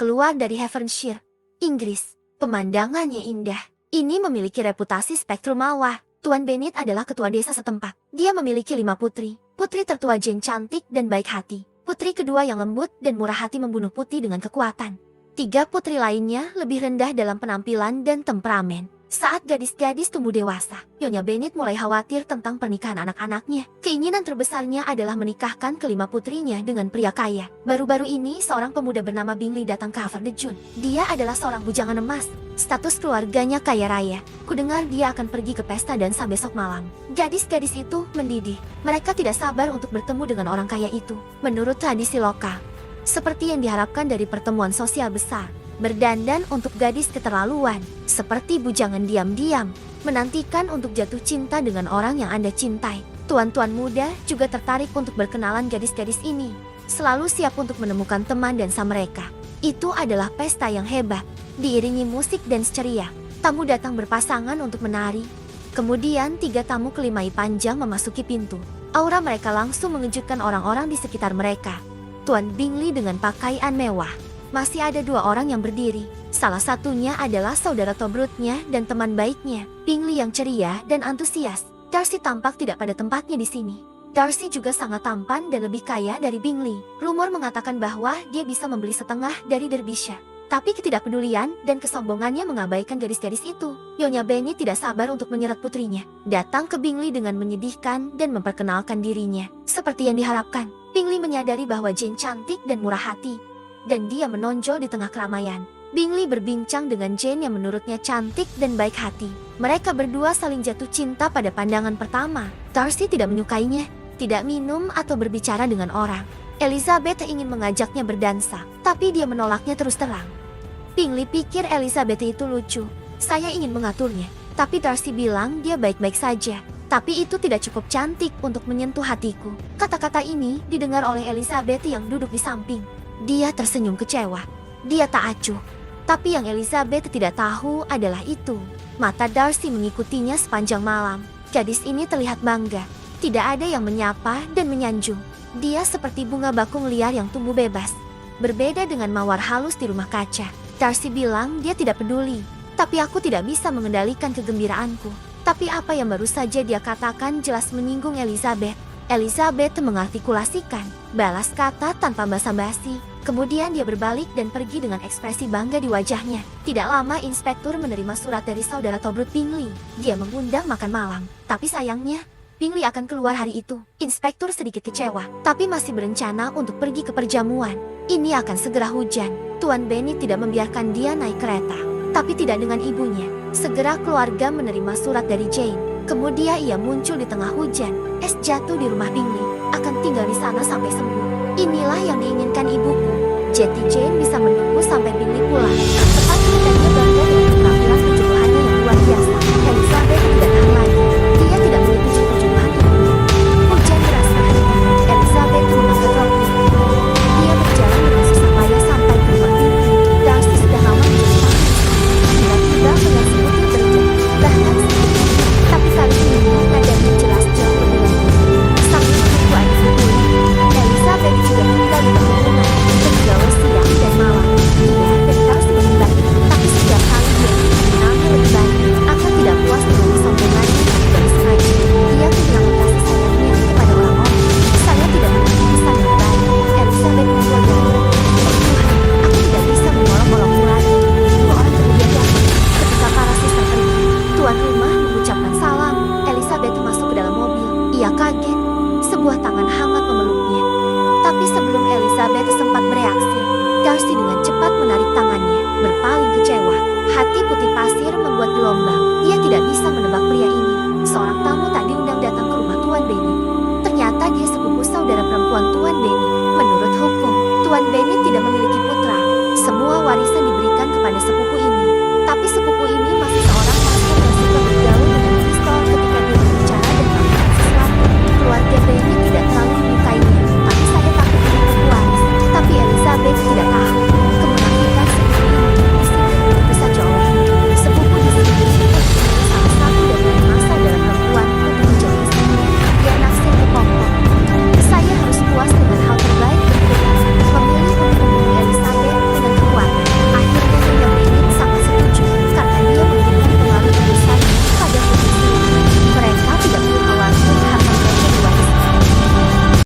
keluar dari Havernshire, Inggris. Pemandangannya indah. Ini memiliki reputasi spektrum mawar. Tuan Bennet adalah ketua desa setempat. Dia memiliki 5 putri. Putri tertua Jane cantik dan baik hati. Putri kedua yang lembut dan murah hati membunuh putih dengan kekuatan. 3 putri lainnya lebih rendah dalam penampilan dan temperamen. Saat gadis-gadis tumbuh dewasa, Nyonya Bennet mulai khawatir tentang pernikahan anak-anaknya. Keinginan terbesarnya adalah menikahkan kelima putrinya dengan pria kaya. Baru-baru ini seorang pemuda bernama Bingley datang ke Haverdejun. Dia adalah seorang bujangan emas. Status keluarganya kaya raya. Kudengar dia akan pergi ke pesta dansa besok malam. Gadis-gadis itu mendidih. Mereka tidak sabar untuk bertemu dengan orang kaya itu. Menurut tradisi lokal, seperti yang diharapkan dari pertemuan sosial besar, berdandan untuk gadis keterlaluan, seperti bujangan diam-diam, menantikan untuk jatuh cinta dengan orang yang Anda cintai. Tuan-tuan muda juga tertarik untuk berkenalan gadis-gadis ini, selalu siap untuk menemukan teman dansa mereka. Itu adalah pesta yang hebat, diiringi musik dan ceria. Tamu datang berpasangan untuk menari. Kemudian 3 tamu kelimai panjang memasuki pintu. Aura mereka langsung mengejutkan orang-orang di sekitar mereka. Tuan Bingley dengan pakaian mewah. Masih ada 2 orang yang berdiri. Salah satunya adalah saudara Tobrutnya dan teman baiknya, Bingley yang ceria dan antusias. Darcy tampak tidak pada tempatnya di sini. Darcy juga sangat tampan dan lebih kaya dari Bingley. Rumor mengatakan bahwa dia bisa membeli setengah dari Derbyshire. Tapi ketidakpedulian dan kesombongannya mengabaikan gadis-gadis itu. Nyonya Bennet tidak sabar untuk menyeret putrinya. Datang ke Bingley dengan menyedihkan dan memperkenalkan dirinya. Seperti yang diharapkan, Bingley menyadari bahwa Jane cantik dan murah hati, dan dia menonjol di tengah keramaian. Bingley berbincang dengan Jane yang menurutnya cantik dan baik hati. Mereka berdua saling jatuh cinta pada pandangan pertama. Darcy tidak menyukainya, tidak minum atau berbicara dengan orang. Elizabeth ingin mengajaknya berdansa, tapi dia menolaknya terus terang. Bingley pikir Elizabeth itu lucu. Saya ingin mengaturnya, tapi Darcy bilang dia baik-baik saja. Tapi itu tidak cukup cantik untuk menyentuh hatiku. Kata-kata ini didengar oleh Elizabeth yang duduk di samping. Dia tersenyum kecewa. Dia tak acuh. Tapi yang Elizabeth tidak tahu adalah itu. Mata Darcy mengikutinya sepanjang malam. Gadis ini terlihat bangga. Tidak ada yang menyapa dan menyanjung. Dia seperti bunga bakung liar yang tumbuh bebas. Berbeda dengan mawar halus di rumah kaca. Darcy bilang dia tidak peduli. Tapi aku tidak bisa mengendalikan kegembiraanku. Tapi apa yang baru saja dia katakan jelas menyinggung Elizabeth. Elizabeth mengartikulasikan balas kata tanpa basa-basi. Kemudian dia berbalik dan pergi dengan ekspresi bangga di wajahnya. Tidak lama inspektur menerima surat dari saudara Tobrut Bingley. Dia mengundang makan malam. Tapi sayangnya, Bingley akan keluar hari itu. Inspektur sedikit kecewa, tapi masih berencana untuk pergi ke perjamuan. Ini akan segera hujan. Tuan Bennet tidak membiarkan dia naik kereta, tapi tidak dengan ibunya. Segera keluarga menerima surat dari Jane. Kemudian ia muncul di tengah hujan. Es jatuh di rumah Bingley. Akan tinggal di sana sampai sembuh. Inilah yang diinginkan ibuku. Jadi Jane bisa menunggu sampai Bingley pulang. Tepat ketika dia